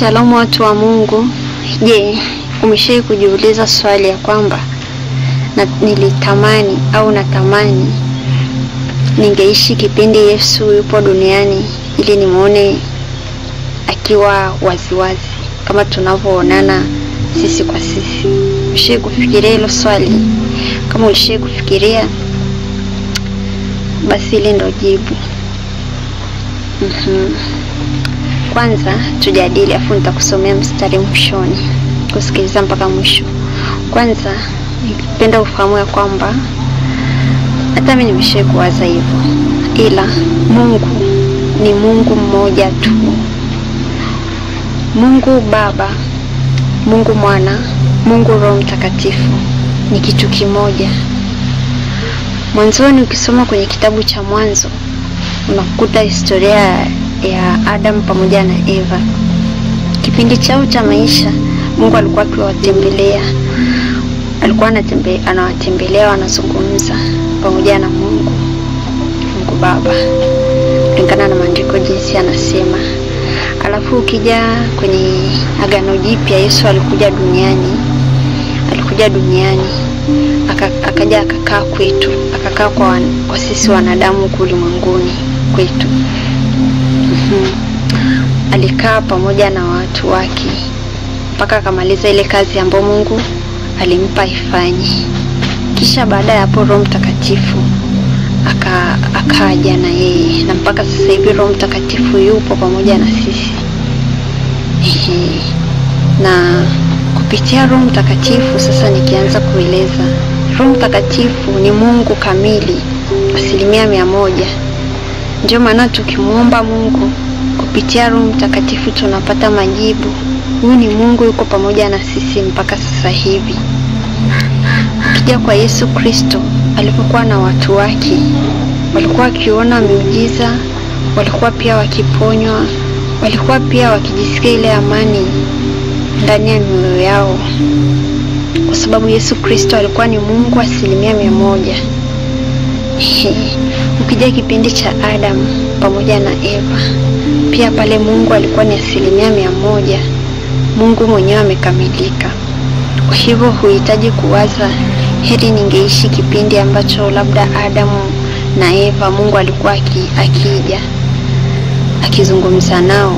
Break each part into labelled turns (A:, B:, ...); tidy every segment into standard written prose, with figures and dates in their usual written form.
A: Shalom watu wa Mungu. Je, umeshawahi kujiuliza swali ya kwamba nilitamani au natamani ningeishi kipindi Yesu yupo duniani ili nimuone akiwa waziwazi kama tunavyoonana sisi kwa sisi? Umeshawahi kufikiria hilo swali? Kama ulishawahi kufikiria, basi hili ndio jibu. Kwanza tujadili, afu nitakusomea mstari mwishoni kusikiliza mpaka mwisho. Kwanza nipenda ufahamu ya kwamba hata mimi nimeshawahi kuwaza hivyo, ila Mungu ni Mungu mmoja tu. Mungu Baba, Mungu Mwana, Mungu Roho Mtakatifu ni kitu kimoja. Mwanzoni ukisoma kwenye kitabu cha Mwanzo unakuta historia ya Adam pamoja na Eva. Kipindi chao cha maisha Mungu alikuwa akiwatembelea. Alikuwa anawatembelea, wanazungumza pamoja na Mungu Baba, kulingana na maandiko jinsi anasema. Alafu ukija kwenye Agano Jipya, Yesu alikuja duniani akaja akakaa kwetu, akakaa kwa sisi wanadamu ulimwenguni kwetu. Alikaa pamoja na watu wake mpaka akamaliza ile kazi ambayo Mungu alimpa ifanye. Kisha baada ya hapo Roho Mtakatifu akaja na yeye, na mpaka sasa hivi Roho Mtakatifu yupo pamoja na sisi. Na kupitia Roho Mtakatifu sasa nikianza kueleza, Roho Mtakatifu ni Mungu kamili 100%. Ndio maana tukimuomba Mungu kupitia Roho Mtakatifu tunapata majibu. Huyu ni Mungu, yuko pamoja na sisi mpaka sasa hivi. Ukija kwa Yesu Kristo, alipokuwa na watu wake, walikuwa wakiona miujiza, walikuwa pia wakiponywa, walikuwa pia wakijisikia ile amani ndani ya mioyo yao, kwa sababu Yesu Kristo alikuwa ni Mungu 100%. Ukija kipindi cha Adam pamoja na Eva, pia pale Mungu alikuwa ni 100%. Mungu mwenyewe amekamilika. Kwa hivyo huhitaji kuwaza heri ningeishi kipindi ambacho labda Adamu na Eva Mungu alikuwa akija akizungumza nao,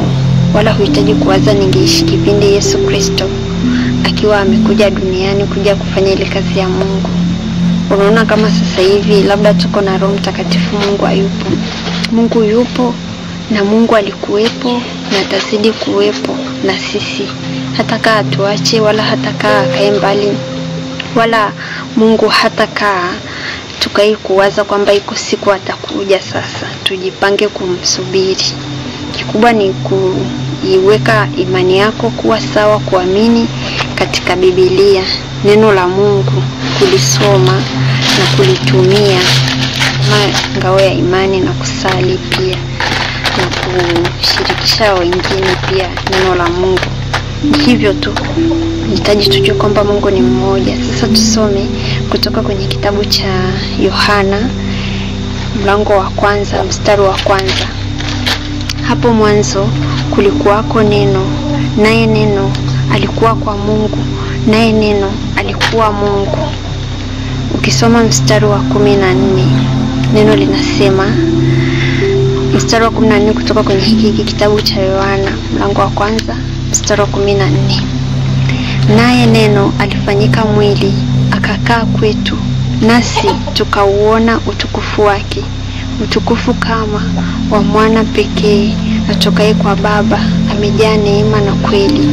A: wala huhitaji kuwaza ningeishi kipindi Yesu Kristo akiwa amekuja duniani kuja kufanya ile kazi ya Mungu. Unaona kama sasa hivi labda tuko na Roho Mtakatifu, Mungu hayupo. Mungu yupo, na Mungu alikuwepo na atazidi kuwepo na sisi. Hatakaa tuache, wala hatakaa akae mbali, wala Mungu hatakaa tukai kuwaza kwamba iko siku atakuja. Sasa tujipange kumsubiri. Kikubwa ni kuiweka imani yako kuwa sawa, kuamini katika Biblia, neno la Mungu, kulisoma na kulitumia kama ngao ya imani, na kusali pia na kushirikisha wengine pia neno la Mungu. Hivyo tu nihitaji tujue kwamba Mungu ni mmoja. Sasa tusome kutoka kwenye kitabu cha Yohana mlango wa 1 mstari wa 1. Hapo mwanzo kulikuwako neno, naye neno alikuwa kwa Mungu, naye neno alikuwa Mungu. Ukisoma mstari wa 14, neno linasema, mstari wa 14 kutoka kwenye hiki kitabu cha Yohana mlango wa 1 mstari wa 14, naye neno alifanyika mwili akakaa kwetu, nasi tukauona utukufu wake, utukufu kama wa mwana pekee atokaye kwa Baba, amejaa neema na kweli.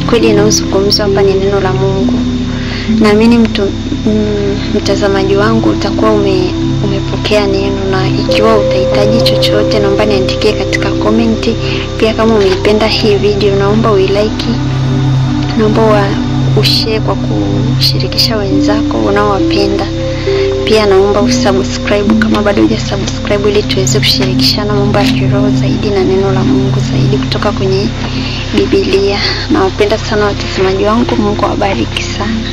A: Kweli inayozungumzwa hapa ni neno la Mungu. Naamini mtazamaji wangu utakuwa umepokea neno, na ikiwa utahitaji chochote naomba niandikie katika komenti. Pia kama umeipenda hii video naomba uilike, naomba ushare kwa kushirikisha wenzako unaowapenda. Pia naomba usubscribe kama bado hujasubscribe, ili tuweze kushirikishana mambo ya kiroho zaidi na neno la Mungu zaidi kutoka kwenye Biblia. Nawapenda sana watazamaji wangu. Mungu awabariki sana.